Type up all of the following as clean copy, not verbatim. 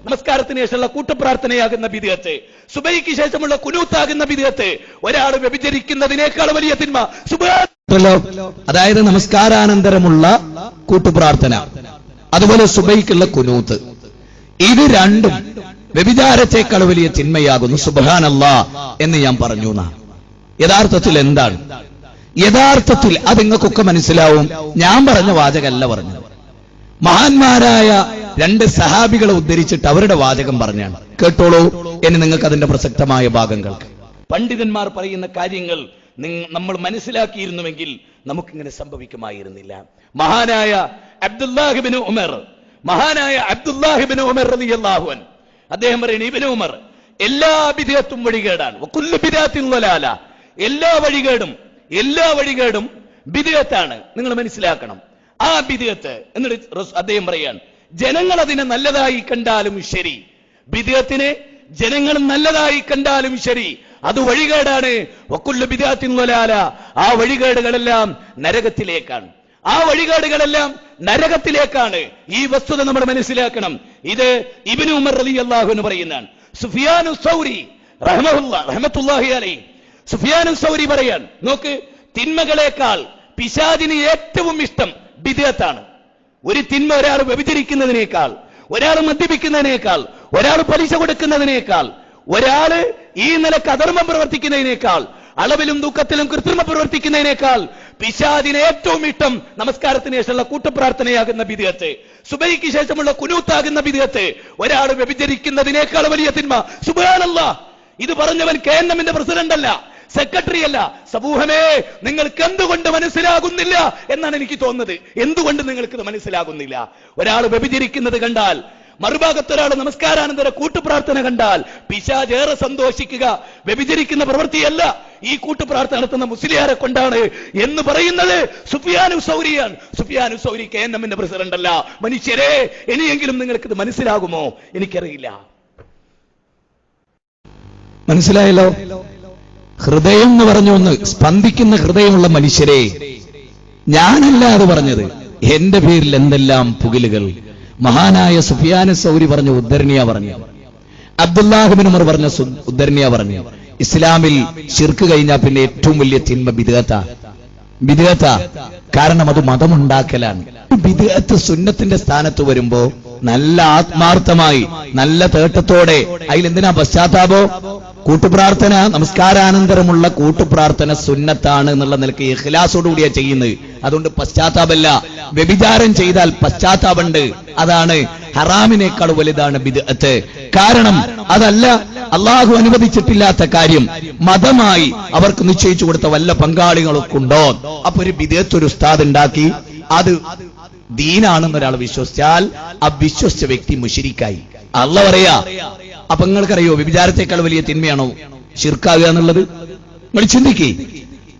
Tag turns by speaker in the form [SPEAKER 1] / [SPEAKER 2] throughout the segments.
[SPEAKER 1] നമസ്കാരത്തിന് ശേഷമുള്ള കൂട്ടപ്രാർത്ഥനയാകുന്ന ബിദ്അത്ത്, സുബഹിക്ക് ശേഷമുള്ള കുനൂത്താകുന്ന ബിദ്അത്ത്, ഒരാൾ വ്യഭിചരിക്കുന്നതിനേക്കാൾ വലിയ തിന്മ.
[SPEAKER 2] അതായത് നമസ്കാരാനന്തരമുള്ള കൂട്ടുപ്രാർത്ഥന, അതുപോലെ സുബഹിക്കുള്ള കുനൂത്ത്, ഇത് രണ്ടും വ്യഭിചാരത്തെക്കാൾ വലിയ തിന്മയാകുന്നു. സുബ്ഹാനല്ലാഹ് എന്ന് ഞാൻ പറഞ്ഞു. യഥാർത്ഥത്തിൽ എന്താണ്? യഥാർത്ഥത്തിൽ അത് നിങ്ങൾക്കൊക്കെ മനസ്സിലാവും. ഞാൻ പറഞ്ഞ വാചകമല്ല പറഞ്ഞത്. മഹാന്മാരായ രണ്ട് സഹാബികളെ ഉദ്ധരിച്ചിട്ട് അവരുടെ വാചകം പറഞ്ഞാണ്. കേട്ടോളൂ, ഇനി നിങ്ങൾക്ക് അതിന്റെ പ്രസക്തമായ ഭാഗങ്ങൾക്ക്.
[SPEAKER 1] പണ്ഡിതന്മാർ പറയുന്ന കാര്യങ്ങൾ നമ്മൾ മനസ്സിലാക്കിയിരുന്നുവെങ്കിൽ നമുക്കിങ്ങനെ സംഭവിക്കുമായിരുന്നില്ല. മഹാനായ അബ്ദുല്ലാഹിബ്നു ഉമർ റളിയല്ലാഹു അൻഹു അദ്ദേഹം പറയുന്നു, ഇബ്നു ഉമർ, എല്ലാ ബിദ്അത്തും വഴികേടാണ്. വകുല്ലു ബിദ്അത്തിൻ ളലാല, എല്ലാ വഴികേടും ബിദ്അത്താണ്. നിങ്ങൾ മനസ്സിലാക്കണം ആ ബിദ്അത്ത്. എന്നിട്ട് അദ്ദേഹം പറയാണ്, ജനങ്ങൾ അതിനെ നല്ലതായി കണ്ടാലും ശരി, ബിദ്അത്തിനെ ജനങ്ങൾ നല്ലതായി കണ്ടാലും ശരി, അത് വഴികേടാണ്. വകുല്ലു ബിദ്അത്തിൻ ളലാല, ആ വഴികേടുകളെല്ലാം നരകത്തിലേക്കാണ്. ഈ വസ്തുത നമ്മൾ മനസ്സിലാക്കണം. ഇത് ഇബ്നു ഉമർ റളിയല്ലാഹു അൻഹു പറയുന്നതാണ്. സുഫിയാനു സൗരി റഹ്മത്തുള്ളാഹി അലൈഹി, സുഫിയാനു സൗരി പറയാൻ, നോക്ക്, തിന്മകളെക്കാൾ പിശാചിന് ഏറ്റവും ഇഷ്ടം ബിദ്അത്താണ്. ഒരു തിന്മ ഒരാൾ വ്യഭിചരിക്കുന്നതിനേക്കാൾ, ഒരാൾ മദ്യപിക്കുന്നതിനേക്കാൾ, ഒരാൾ പലിശ കൊടുക്കുന്നതിനേക്കാൾ, ഒരാള് ഈ നിലക്ക് അധർമ്മം പ്രവർത്തിക്കുന്നതിനേക്കാൾ, അളവിലും ദുഃഖത്തിലും കൃത്രിമ പ്രവർത്തിക്കുന്നതിനേക്കാൾ പിശാചിന് ഏറ്റവും ഇഷ്ടം നമസ്കാരത്തിന് ശേഷമുള്ള കൂട്ടപ്രാർത്ഥനയാകുന്ന ബിദ്അത്ത്, സുബഹിക്ക് ശേഷമുള്ള കുനൂത്താകുന്ന ബിദ്അത്ത്, ഒരാൾ വ്യഭിചരിക്കുന്നതിനേക്കാൾ വലിയ തിന്മ. സുബ്ഹാനല്ലാഹ്, ഇത് പറഞ്ഞവൻ KNMന്റെ പ്രസിഡന്റ് അല്ല, സെക്രട്ടറി അല്ല. സമൂഹമേ, നിങ്ങൾക്ക് എന്തുകൊണ്ട് മനസ്സിലാകുന്നില്ല എന്നാണ് എനിക്ക് തോന്നുന്നത്. എന്തുകൊണ്ട് നിങ്ങൾക്ക് ഇത് മനസ്സിലാകുന്നില്ല? ഒരാൾ വ്യഭിചരിക്കുന്നത് കണ്ടാൽ, മറുഭാഗത്ത് ഒരാൾ നമസ്കാരാനന്തര കൂട്ടുപ്രാർത്ഥന കണ്ടാൽ പിശാച് ഏറെ സന്തോഷിക്കുക വ്യഭിചരിക്കുന്ന പ്രവൃത്തിയല്ല, ഈ കൂട്ടുപ്രാർത്ഥന നടത്തുന്ന മുസ്ലിയാരെ കൊണ്ടാണ് എന്ന് പറയുന്നത് സുഫിയാനു സൗരിയാണ്. സുഫിയാനു സൗരി KNMന്റെ പ്രസിഡന്റ് അല്ല. മനുഷ്യരെ, ഇനിയെങ്കിലും നിങ്ങൾക്ക് ഇത് മനസ്സിലാകുമോ? എനിക്കറിയില്ല.
[SPEAKER 2] മനസ്സിലായല്ലോ? ഹൃദയം എന്ന് പറഞ്ഞ ഒന്ന്, സ്പന്ദിക്കുന്ന ഹൃദയമുള്ള മനുഷ്യരെ, ഞാനല്ല അത് പറഞ്ഞത്. എന്റെ പേരിൽ എന്തെല്ലാം പുകിലുകൾ. മഹാനായ സുഫിയാനു സൗരി പറഞ്ഞ ഉദ്ധരണിയാ പറഞ്ഞു, അബ്ദുല്ലാഹിബ്നു ഉമർ പറഞ്ഞ ഉദ്ധരണിയാ പറഞ്ഞു. ഇസ്ലാമിൽ ശിർക്ക് കഴിഞ്ഞാൽ പിന്നെ ഏറ്റവും വലിയ തിന്മ ബിദ്അത്താ. കാരണം അത് മതമുണ്ടാക്കലാണ്. ബിദ്അത്ത് സുന്നത്തിന്റെ സ്ഥാനത്ത് വരുമ്പോ നല്ല ആത്മാർത്ഥമായി, നല്ല തേട്ടത്തോടെ, അതിലെന്തിനാ പശ്ചാത്താപോ? കൂട്ടുപ്രാർത്ഥന, നമസ്കാരാനന്തരമുള്ള കൂട്ടുപ്രാർത്ഥന സുന്നത്താണ് എന്നുള്ള നിലയ്ക്ക് ഇഖ്ലാസോടുകൂടിയാ ചെയ്യുന്നത്. അതുകൊണ്ട് പശ്ചാത്താപമല്ല. വ്യഭിചാരം ചെയ്താൽ പശ്ചാത്താപമുണ്ട്. അതാണ് ഹറാമിനേക്കാൾ വലുതാണ് ബിദ്അത്ത്. കാരണം അതല്ല അള്ളാഹു അനുവദിച്ചിട്ടില്ലാത്ത കാര്യം മതമായി അവർക്ക് നിശ്ചയിച്ചു കൊടുത്ത വല്ല പങ്കാളികളൊക്കെ ഉണ്ടോ? അപ്പൊ ഒരു ബിദ്അത്ത് ഒരു ഉസ്താദ് ഉണ്ടാക്കി അത് ദീനാണെന്ന് ഒരാൾ വിശ്വസിച്ചാൽ ആ വിശ്വസിച്ച വ്യക്തി മുശ്രിക്കായി. അല്ലാഹു പറയാ. അപ്പൊ നിങ്ങൾക്കറിയോ വ്യഭിചാരത്തെക്കാൾ വലിയ തിന്മയാണോ ശിർക്കാകുക എന്നുള്ളത്? നിങ്ങൾ ചിന്തിക്കേ.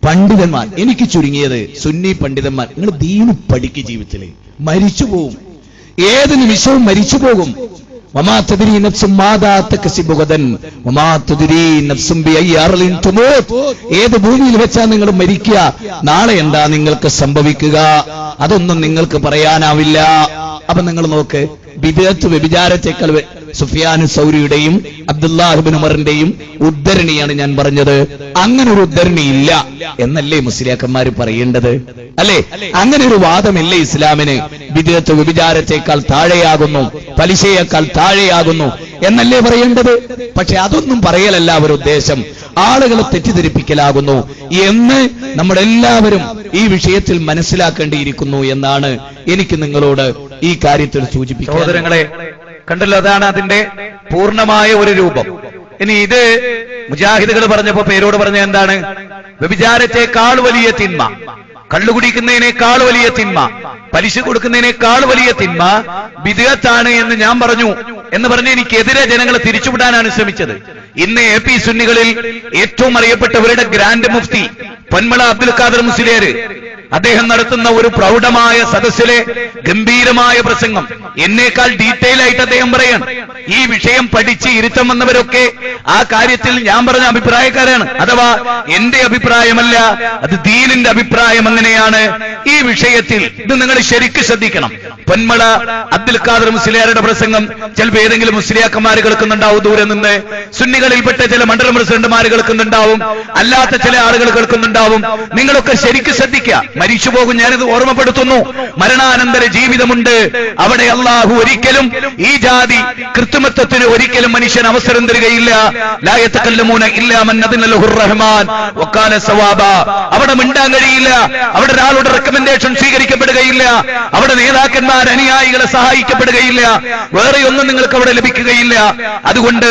[SPEAKER 2] പണ്ഡിതന്മാർ, എനിക്ക് ചുരുങ്ങിയത് സുന്നി പണ്ഡിതന്മാർ, നിങ്ങൾ ദീന് പഠിക്ക്. ജീവിതത്തില് മരിച്ചു പോവും, ഏത് നിമിഷവും മരിച്ചു പോകും. വമാ തദ്രി നഫ്സും മാദാ തക്സിബു ഗദൻ വമാ തദ്രി നഫ്സും ബിഅയ്യി അർളിൻ തുമൂത്. ഏത് ഭൂമിയിൽ വെച്ചാ നിങ്ങൾ മരിക്കുക, നാളെ എന്താ നിങ്ങൾക്ക് സംഭവിക്കുക, അതൊന്നും നിങ്ങൾക്ക് പറയാനാവില്ല. അപ്പൊ നിങ്ങൾ നോക്ക്, ബിദ്അത്ത് വ്യഭിചാരത്തെക്കാൾ സുഫിയാനു സൗരിയുടെയും അബ്ദുല്ലാഹിബ്നു ഉമറിന്റെയും ഉദ്ധരണിയാണ് ഞാൻ പറഞ്ഞത്. അങ്ങനെ ഒരു ഉദ്ധരണി ഇല്ല എന്നല്ലേ മുസ്ലിയാക്കന്മാർ പറയേണ്ടത്? അല്ലേ? അങ്ങനെ ഒരു വാദമില്ലേ ഇസ്ലാമിന്? ബിദ്അത്ത് വ്യഭിചാരത്തെക്കാൾ താഴെയാകുന്നു, പലിശയേക്കാൾ താഴെയാകുന്നു എന്നല്ലേ പറയേണ്ടത്? പക്ഷെ അതൊന്നും പറയലല്ല അവർ ഉദ്ദേശം, ആളുകളെ തെറ്റിദ്ധരിപ്പിക്കലാകുന്നു എന്ന് നമ്മളെല്ലാവരും ഈ വിഷയത്തിൽ മനസ്സിലാക്കേണ്ടിയിരിക്കുന്നു എന്നാണ് എനിക്ക് നിങ്ങളോട് ഈ കാര്യത്തിൽ സൂചിപ്പിക്കുന്നത്.
[SPEAKER 3] സഹോദരങ്ങളെ, കണ്ടല്ലോ, അതാണ് അതിന്റെ പൂർണ്ണമായ ഒരു രൂപം. ഇനി ഇത് മുജാഹിദുകൾ പറഞ്ഞപ്പോ പേരോട് പറഞ്ഞ എന്താണ്? വ്യഭിചാരത്തെക്കാൾ വലിയ തിന്മ, കള്ളുകുടിക്കുന്നതിനേക്കാൾ വലിയ തിന്മ, പലിശ കൊടുക്കുന്നതിനേക്കാൾ വലിയ തിന്മ ബിദ്അത്താണ് എന്ന് ഞാൻ പറഞ്ഞു എന്ന് പറഞ്ഞ് എനിക്കെതിരെ ജനങ്ങളെ തിരിച്ചുവിടാനാണ് ശ്രമിച്ചത്. ഇന്ന് AP സുന്നികളിൽ ഏറ്റവും അറിയപ്പെട്ടവരുടെ ഗ്രാൻഡ് മുഫ്തി പൊന്മള അബ്ദുൽ ഖാദർ മുസ്ലിയാർ അദ്ദേഹം നടത്തുന്ന ഒരു പ്രൗഢമായ സദസ്സിലെ ഗംഭീരമായ പ്രസംഗം എന്നേക്കാൾ ഡീറ്റെയിൽ ആയിട്ട് അദ്ദേഹം പറയാൻ. ഈ വിഷയം പഠിച്ച് ഇരുത്തം വന്നവരൊക്കെ ആ കാര്യത്തിൽ ഞാൻ പറഞ്ഞ അഭിപ്രായക്കാരാണ്. അഥവാ എന്റെ അഭിപ്രായമല്ല, അത് ദീനിന്റെ അഭിപ്രായം. അങ്ങനെയാണ് ഈ വിഷയത്തിൽ. ഇത് നിങ്ങൾ ശരിക്കും ശ്രദ്ധിക്കണം. പൊന്മള അബ്ദുൽ ഖാദർ മുസ്ലിയാരുടെ പ്രസംഗം ചിലപ്പോൾ ഏതെങ്കിലും മുസ്ലിയാക്കന്മാർ കേൾക്കുന്നുണ്ടാവും, ദൂരെ നിന്ന് സുന്നികളിൽപ്പെട്ട ചില മണ്ഡലം പ്രസിഡന്റുമാർ കേൾക്കുന്നുണ്ടാവും, അല്ലാത്ത ചില ആളുകൾ കേൾക്കുന്നുണ്ടാവും. നിങ്ങളൊക്കെ ശരിക്കും ശ്രദ്ധിക്കുക. മരിച്ചു പോകും, ഞാനിത് ഓർമ്മപ്പെടുത്തുന്നു. മരണാനന്തര ജീവിതമുണ്ട്. അവിടെ അള്ളാഹു ഒരിക്കലും ഈ ജാതി കൃത്രിമത്വത്തിന് ഒരിക്കലും മനുഷ്യൻ അവസരം തരികയില്ല. ലാ യതകല്ലമൂന ഇല്ലാ മൻ അദ്ന ലഹുർ റഹ്മാൻ വകാന സവാബ. അവിടെ മിണ്ടാൻ കഴിയില്ല. അവിടെ ഒരാളുടെ റെക്കമെൻഡേഷൻ സ്വീകരിക്കപ്പെടുകയില്ല. അവിടെ നേതാക്കന്മാർ അനുയായികളെ സഹായിക്കപ്പെടുകയില്ല. വേറെ ഒന്നും നിങ്ങൾക്ക് അവിടെ ലഭിക്കുകയില്ല. അതുകൊണ്ട്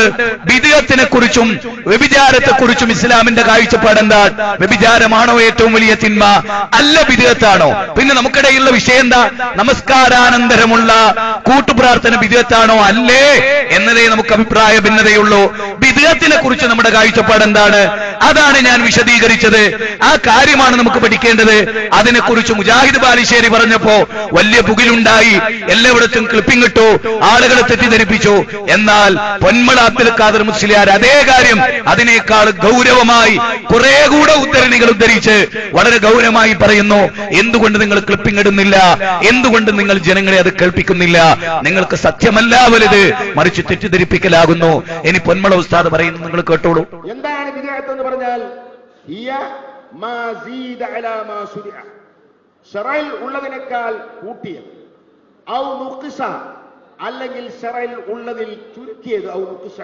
[SPEAKER 3] ബിദ്അത്തിനെ കുറിച്ചും വ്യഭിചാരത്തെ കുറിച്ചും ഇസ്ലാമിന്റെ കാഴ്ചപ്പാട് എന്താ? വ്യഭിചാരമാണോ ഏറ്റവും വലിയ തിന്മ? അല്ല, ബിദ്അത്താണോ? പിന്നെ നമുക്കിടയിലുള്ള വിഷയം എന്താ? നമസ്കാരാനന്തരമുള്ള കൂട്ടുപ്രാർത്ഥന ബിദ്അത്താണോ അല്ലേ എന്നതേ നമുക്ക് അഭിപ്രായ ഭിന്നതയുള്ളൂ. ബിദ്അത്തിനെ കുറിച്ച് നമ്മുടെ കാഴ്ചപ്പാട് എന്താണ്? അതാണ് ഞാൻ വിശദീകരിച്ചത്. ആ കാര്യമാണ് നമുക്ക് പഠിക്കേണ്ടത്. അതിനെക്കുറിച്ച് മുജാഹിദ് ബാലുശ്ശേരി പറഞ്ഞപ്പോ വലിയ പുകിലുണ്ടായി, എല്ലായിടത്തും ക്ലിപ്പിംഗ് ഇട്ടു, ആളുകളെ തെറ്റിദ്ധരിപ്പിച്ചു. എന്നാൽ പൊന്മള അബ്ദുൽ ഖാദർ മുസ്ലിയാർ അതേ കാര്യം അതിനേക്കാൾ ഗൗരവമായി കുറെ കൂടെ ഉദ്ധരണികൾ ഉദ്ധരിച്ച് വളരെ ഗൗരവമായി പറയുന്നു. എന്തുകൊണ്ട് നിങ്ങൾ ക്ലിപ്പിംഗ് ഇടുന്നില്ല? എന്തുകൊണ്ട് നിങ്ങൾ ജനങ്ങളെ അത് കേൾപ്പിക്കുന്നില്ല? നിങ്ങൾക്ക് സത്യമല്ല വലുത്, മറിച്ച് തെറ്റിദ്ധരിപ്പിക്കലാകുന്നു. ഇനി പൊന്മള ഉസ്താദ് പറയുന്നു, നിങ്ങൾ കേട്ടോളൂ.
[SPEAKER 4] എന്താണ് ബിദ്അത്ത് എന്ന് പറഞ്ഞാൽ? ഹിയ മാ സീദ അലാ മാ ശുരിഅ, ശറഇൽ ഉള്ളതിനേക്കാൾ കൂട്ടിയത്. ഔ നുഖ്സ, അല്ലെങ്കിൽ ശറഇൽ ഉള്ളതിൽ ചുരുക്കിയത്. ഔ നുഖ്സ.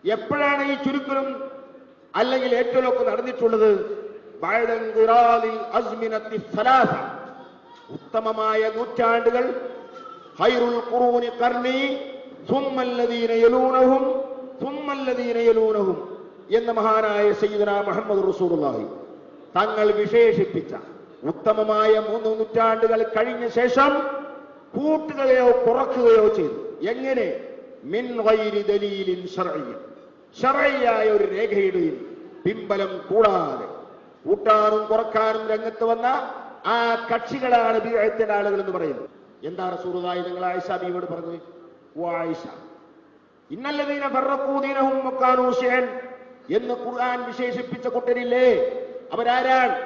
[SPEAKER 4] എപ്പോഴാണ് ഈ ചുരുക്കലും അല്ലെങ്കിൽ ഏറ്റവും നടന്നിട്ടുള്ളത്? ബഅദ ഇൻഖിറാദിൽ അസ്മിനത്തി സലാസ, ഉത്തമമായ നൂറ്റാണ്ടുകൾ, ഖൈറുൽ ഖുറൂനി ഖർനി സുമ്മ അല്ലദീന യലൂനഹും സുമ്മ അല്ലദീന യലൂനഹും എന്ന മഹാനായ സയ്യിദുനാ മുഹമ്മദ് റസൂലുള്ളാഹി തങ്ങൾ വിശേഷിപ്പിച്ച ഉത്തമമായ 3 നൂറ്റാണ്ടുകൾ കഴിഞ്ഞ ശേഷം കൂട്ടുകയോ കുറക്കുകയോ ചെയ്തു. എങ്ങനെ? മിൻ ഗൈരി ദലീലിൻ ശർഇയ്യ, ശർഇയ്യായ ഒരു രേഖയുടെയും പിമ്പലം കൂടാതെ കൂട്ടാനും കുറക്കാനും രംഗത്ത് വന്ന ആ കക്ഷികളാണ് ബിദ്അത്തിന്റെ ആളുകൾ എന്ന് പറയുന്നത്. എന്താ റസൂലുള്ളാഹി നിങ്ങൾ ആയിഷ ബീവിയോട് പറഞ്ഞത്? ആയിഷ, ഇന്നല്ലദീന ഫറഖൂ ദീനഹും വകാനൂ ശിഅൻ എന്ന് ഖുർആൻ വിശേഷിപ്പിച്ച കൂട്ടരില്ലേ, അവരാരാണ്?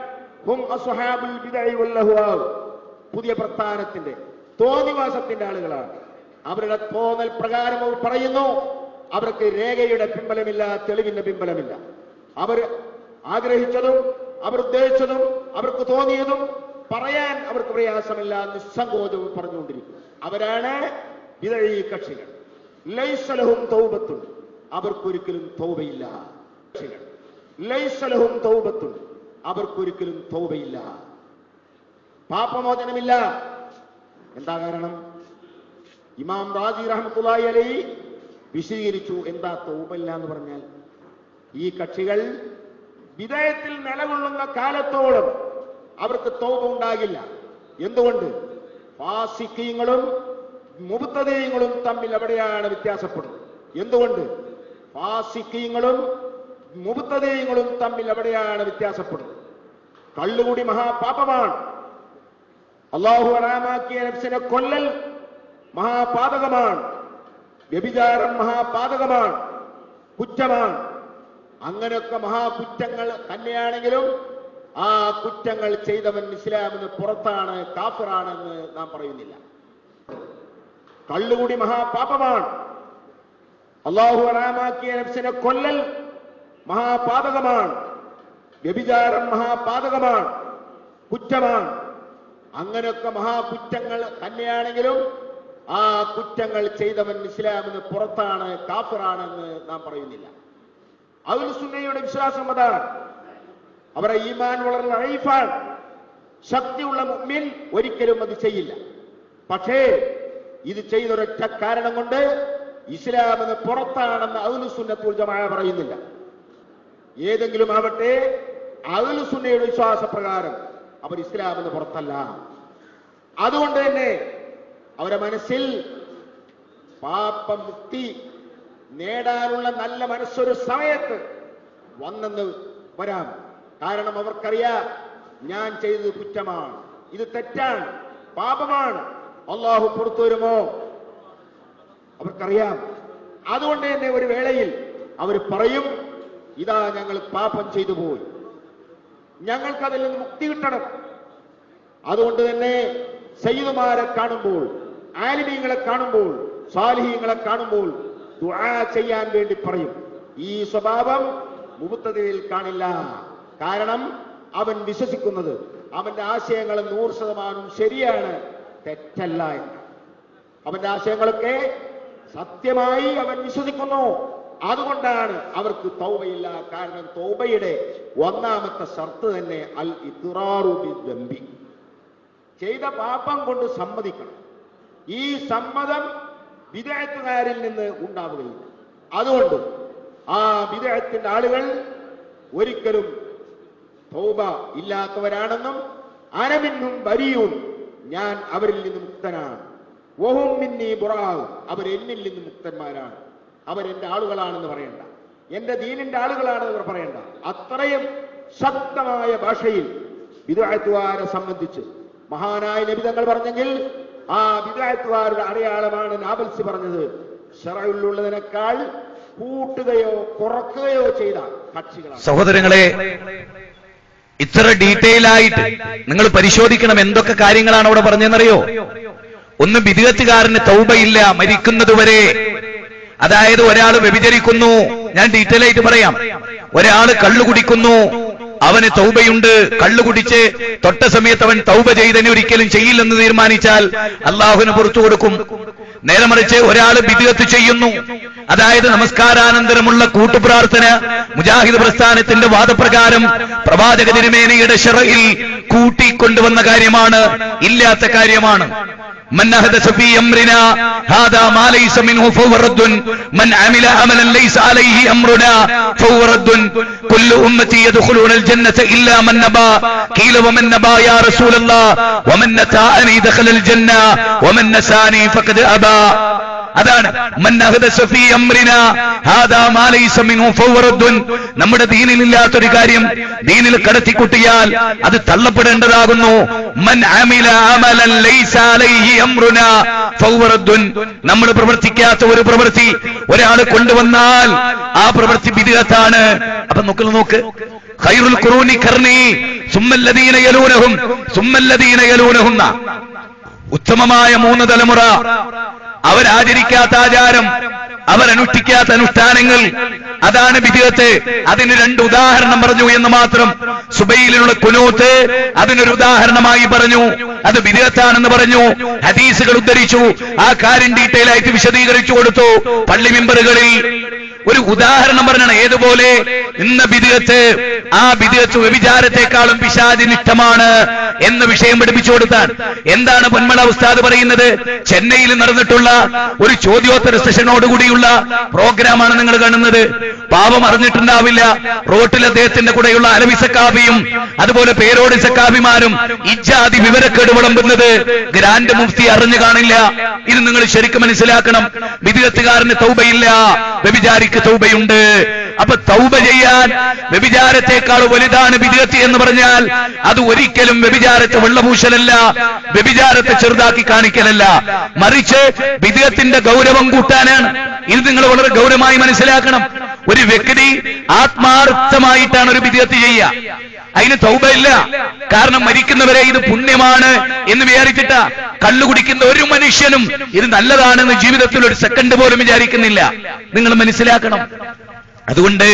[SPEAKER 4] ഹും അസ്ഹാബുൽ ബിദ്അഇ വൽ അഹ്വാ, പുതിയ പ്രസ്ഥാനത്തിന്റെ തോന്നിവാസത്തിന്റെ ആളുകളാണ്. അവരുടെ തോന്നൽ പ്രകാരം അവർ പറയുന്നു. അവർക്ക് രേഖയുടെ പിമ്പലമില്ല, തെളിവിന്റെ പിമ്പലമില്ല. അവർ ആഗ്രഹിച്ചതും അവർ ഉദ്ദേശിച്ചതും അവർക്ക് തോന്നിയതും പറയാൻ അവർക്ക് പ്രയാസമില്ല, നിസ്സങ്കോചവും പറഞ്ഞുകൊണ്ടിരിക്കുന്നു. അവരാണ് ബിദ്അഈ കക്ഷികൾ. ലൈസ ലഹും തൗബത്തുൻ, അവർക്കൊരിക്കലും തൗബയില്ല. ലൈസ ലഹും തൗബത്തുൻ, അവർക്കൊരിക്കലും തൗബയില്ല, പാപമോചനമില്ല. എന്താ കാരണം? ഇമാം റാസി റഹ്മത്തുള്ളാഹി അലൈഹി വിശദീകരിച്ചു. എന്താ തൗബയില്ല എന്ന് പറഞ്ഞാൽ? ഈ കക്ഷികൾ ബിദ്അത്തിൽ നിലകൊള്ളുന്ന കാലത്തോളം അവർക്ക് തൗബ ഉണ്ടാകില്ല. എന്തുകൊണ്ട്? ഫാസിഖീങ്ങളും മുബ്തദീങ്ങളും തമ്മിൽ എവിടെയാണ് വ്യത്യാസപ്പെടുന്നത്? എന്തുകൊണ്ട്? ഫാസിഖീങ്ങളും മുബ്തദീങ്ങളും തമ്മിൽ എവിടെയാണ് വ്യത്യാസപ്പെടുന്നത്? കള്ളുകൂടി മഹാപാപമാണ്. അല്ലാഹു ഹറാമാക്കിയ നഫ്സിനെ കൊല്ലൽ മഹാപാതകമാണ്. വ്യഭിചാരം മഹാപാതകമാണ്, കുറ്റമാണ്. അങ്ങനെയൊക്കെ മഹാകുറ്റങ്ങൾ തന്നെയാണെങ്കിലും ആ കുറ്റങ്ങൾ ചെയ്തവൻ ഇസ്ലാമിന് പുറത്താണ്, കാഫിറാണെന്ന് നാം പറയുന്നില്ല. കള്ളുകൂടി മഹാപാപമാണ്. അല്ലാഹു ഹറാമാക്കിയ നഫ്സിനെ കൊല്ലൽ മഹാപാതകമാണ്. വ്യഭിചാരം മഹാപാതകമാണ്, കുറ്റമാണ്. അങ്ങനെയൊക്കെ മഹാകുറ്റങ്ങൾ തന്നെയാണെങ്കിലും ആ കുറ്റങ്ങൾ ചെയ്തവൻ ഇസ്ലാമിന് പുറത്താണ്, കാഫിറാണെന്ന് നാം പറയുന്നില്ല. അഹ്ലു സുന്നയുടെ വിശ്വാസം അതാണ്. അവരുടെ ഈമാൻ വളരെ ലൈഫാണ്. ശക്തിയുള്ള മുഅ്മിൻ ഒരിക്കലും അത് ചെയ്യില്ല. പക്ഷേ ഇത് ചെയ്തൊരൊറ്റ കാരണം കൊണ്ട് ഇസ്ലാമിന് പുറത്താണെന്ന് അഹ്ലു സുന്നത്ത് വൽ ജമാഅ പറയുന്നില്ല. ഏതെങ്കിലും ആവട്ടെ, അഹ്ലു സുന്നയുടെ വിശ്വാസപ്രകാരം അവർ ഇസ്ലാമിന് പുറത്തല്ല. അതുകൊണ്ട് തന്നെ അവരുടെ മനസ്സിൽ പാപമുക്തി നേടാനുള്ള നല്ല മനസ്സൊരു സമയത്ത് വന്നെന്ന് വരാം. കാരണം അവർക്കറിയാം ഞാൻ ചെയ്തത് കുറ്റമാണ്, ഇത് തെറ്റാണ്, പാപമാണ്, അള്ളാഹു പുറത്തു വരുമോ? അവർക്കറിയാം. അതുകൊണ്ട് തന്നെ ഒരു വേളയിൽ അവർ പറയും, ഇതാ ഞങ്ങൾ പാപം ചെയ്തു പോയി, ഞങ്ങൾക്കതിൽ നിന്ന് മുക്തി കിട്ടണം. അതുകൊണ്ട് തന്നെ സയ്യിദുമാരെ കാണുമ്പോൾ, ആലിമീങ്ങളെ കാണുമ്പോൾ, സാലിഹീങ്ങളെ കാണുമ്പോൾ ദുആ ചെയ്യാൻ വേണ്ടി പറയും. ഈ സ്വഭാവം മുബത്തദിയിൽ കാണില്ല. കാരണം അവൻ വിശ്വസിക്കുന്നത് അവന്റെ ആശയങ്ങൾ 100% ശരിയാണ്, തെറ്റല്ല എന്ന്. അവന്റെ ആശയങ്ങളൊക്കെ സത്യമായി അവൻ വിശ്വസിക്കുന്നു. അതുകൊണ്ടാണ് അവർക്ക് തൗബയില്ല. കാരണം തൗബയുടെ ഒന്നാമത്തെ ഷർത്ത് തന്നെ അൽ ഇഖ്റാറു ബിദ്ദംബി, ചെയ്ത പാപം കൊണ്ട് സമ്മതിക്കണം. ഈ സമ്മതം ബിദ്അത്തുകാരിൽ നിന്ന് ഉണ്ടാവുകയില്ല. അതുകൊണ്ട് ആ ബിദ്അത്തിന്റെ ആളുകൾ ഒരിക്കലും തൗബ ഇല്ലാത്തവരാണെന്നും അനമിന്നും ബരിയൂൻ, ഞാൻ അവരിൽ നിന്ന് മുക്തനാണ്, വഹും മിന്നീ ബുറാഉ, അവർ എന്നിൽ നിന്ന് മുക്തന്മാരാണ്, അവരെന്റെ ആളുകളാണെന്ന് പറയണ്ട, എന്റെ ദീനിന്റെ ആളുകളാണെന്ന് പറയണ്ട. അത്രയും ശക്തമായ ഭാഷയിൽ ബിദ്അത്തുകാരെ സംബന്ധിച്ച് മഹാനായ നബി തങ്ങൾ പറഞ്ഞെങ്കിൽ ആ ബിദ്അത്തുകാരുടെ അടയാളമാണ് നാബൽസി പറഞ്ഞത്, ശറഉള്ളതിനേക്കാൾ കൂട്ടുകയോ കുറക്കുകയോ ചെയ്ത കക്ഷികളാണ്.
[SPEAKER 3] സഹോദരങ്ങളെ, ഇത്ര ഡീറ്റെയിൽ ആയിട്ട് നിങ്ങൾ പരിശോധിക്കണം എന്തൊക്കെ കാര്യങ്ങളാണ് അവിടെ പറഞ്ഞതെന്നറിയോ? ഒന്ന്, ബിദ്അത്തുകാരന് തൗബയില്ല മരിക്കുന്നതുവരെ. അതായത് ഒരാൾ വ്യഭിചരിക്കുന്നു, ഞാൻ ഡീറ്റെയിൽ ആയിട്ട് പറയാം. ഒരാൾ കള്ളു കുടിക്കുന്നു, അവന് തൗബയുണ്ട്. കള്ളു കുടിച്ച് തൊട്ട സമയത്ത് അവൻ തൗബ ചെയ്തതിനെ ഒരിക്കലും ചെയ്യില്ലെന്ന് തീരുമാനിച്ചാൽ അള്ളാഹുവിന് പുറത്തു കൊടുക്കും. നേരെ മറിച്ച് ഒരാൾ ബിദ്അത്ത് ചെയ്യുന്നു, അതായത് നമസ്കാരാനന്തരമുള്ള കൂട്ടുപ്രാർത്ഥന മുജാഹിദ് പ്രസ്ഥാനത്തിന്റെ വാദപ്രകാരം പ്രവാചക തിരുമേനിയുടെ ശറഇൽ കൂട്ടിക്കൊണ്ടുവന്ന കാര്യമാണ്, ഇല്ലാത്ത കാര്യമാണ്. من أحدث في أمرنا هذا ما ليس منه فهو رد من عمل عملا ليس عليه أمرنا فهو رد كل أمتي يدخلون الجنة إلا من نبى قيل ومن نبى يا رسول الله ومن نتاءني دخل الجنة ومن نساني فقد أبى. അതാണ് മൻ അഹ്ദസ ഫീ അംറിനാ ഹാദാ മാ ലൈസ മിൻഹു ഫഹുവ റദ്ദുൻ. നമ്മുടെ ദീനിലില്ലാത്തൊരു കാര്യം ദീനിൽ കടത്തിക്കുട്ടിയാൽ അത് തള്ളപ്പെടേണ്ടതാകുന്നു. മൻ അമില അമലൻ ലൈസ അലൈഹി അംറുനാ ഫഹുവ റദ്ദുൻ. നമ്മൾ പ്രവർത്തിക്കാത്ത ഒരു പ്രവൃത്തി ഒരാൾ കൊണ്ടുവന്നാൽ ആ പ്രവൃത്തി ബിദ്അത്താണ്. അപ്പൊ നോക്ക്, ഖൈറുൽ ഖുറൂനി ഖർനി സുമ്മല്ലദീന യലൂനഹും സുമ്മല്ലദീന യലൂനഹും. ഉത്തമമായ 3 തലമുറ, അവരാചരിക്കാത്ത ആചാരം, അവരനുഷ്ഠിക്കാത്ത അനുഷ്ഠാനങ്ങൾ, അതാണ് ബിദ്അത്ത്. അതിന് 2 ഉദാഹരണം പറഞ്ഞു എന്ന് മാത്രം. സുബൈയിലുള്ള ഖുനൂത്ത് അതിനൊരു ഉദാഹരണമായി പറഞ്ഞു, അത് ബിദ്അത്താണെന്ന് പറഞ്ഞു. ഹദീസുകൾ ഉദ്ധരിച്ചു, ആ കാര്യം ഡീറ്റെയിൽ ആയിട്ട് വിശദീകരിച്ചു കൊടുത്തു. പള്ളി മിമ്പറുകളിൽ ഒരു ഉദാഹരണം പറഞ്ഞാണ്. ഏതുപോലെ? ഇന്ന ബിദ്അത്ത്, ആ ബിദ്അത്ത് വ്യഭിചാരത്തെക്കാളും പിശാചിനിഷ്ടമാണ് എന്ന വിഷയം പഠിപ്പിച്ചു കൊടുത്താൽ. എന്താണ് പൊന്മള ഉസ്താദ് പറയുന്നത്? ചെന്നൈയിൽ നടന്നിട്ടുള്ള ഒരു ചോദ്യോത്തര സെഷനോടുകൂടിയുള്ള പ്രോഗ്രാമാണ് നിങ്ങൾ കാണുന്നത്. പാപം അറിഞ്ഞിട്ടുണ്ടാവില്ല. റോട്ടിൽ അദ്ദേഹത്തിന്റെ കൂടെയുള്ള അലവി സക്കാഫിയും അതുപോലെ പേരോട് സക്കാഫിമാരും ഇജാതി വിവരക്കേട് വിളമ്പുന്നത് ഗ്രാൻഡ് മുഫ്തി അറിഞ്ഞു കാണില്ല. ഇത് നിങ്ങൾ ശരിക്കും മനസ്സിലാക്കണം. ബിദ്അത്തുകാരന് തൗബയില്ല, വ്യഭിചാരിക്ക് തൗബയുണ്ട്. അപ്പൊ തൗബ ചെയ്യാൻ വ്യഭിചാരത്തെക്കാൾ വലുതാണ് ബിദ്അത്ത് എന്ന് പറഞ്ഞാൽ അത് ഒരിക്കലും വ്യഭിചാരത്തെ വെള്ളപൂശലല്ല, വ്യഭിചാരത്തെ ചെറുതാക്കി കാണിക്കലല്ല, മറിച്ച് ബിദ്അത്തിന്റെ ഗൗരവം കൂട്ടാനാണ്. ഇത് നിങ്ങൾ വളരെ ഗൗരവമായി മനസ്സിലാക്കണം. ഒരു വ്യക്തി ആത്മാർത്ഥമായിട്ടാണ് ഒരു ബിദ്അത്ത് ചെയ്യുക, അതിന് തൗബയില്ല. കാരണം മരിക്കുന്നവരെ ഇത് പുണ്യമാണ് എന്ന് വിചാരിച്ചിട്ടാ. കള്ളു കുടിക്കുന്ന ഒരു മനുഷ്യനും ഇത് നല്ലതാണെന്ന് ജീവിതത്തിൽ ഒരു സെക്കൻഡ് പോലും വിചാരിക്കുന്നില്ല. നിങ്ങൾ മനസ്സിലാക്കണം. അതുകൊണ്ട്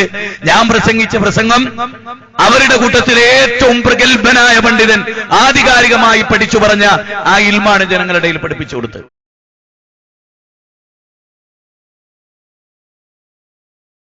[SPEAKER 3] ഞാൻ പ്രസംഗിച്ച പ്രസംഗം അവരുടെ കൂട്ടത്തിൽ ഏറ്റവും പ്രഗത്ഭനായ പണ്ഡിതൻ ആധികാരികമായി പഠിച്ചു പറഞ്ഞ ആ ഇൽമാണ് ജനങ്ങളുടെ ഇടയിൽ പഠിപ്പിച്ചു കൊടുത്തത്.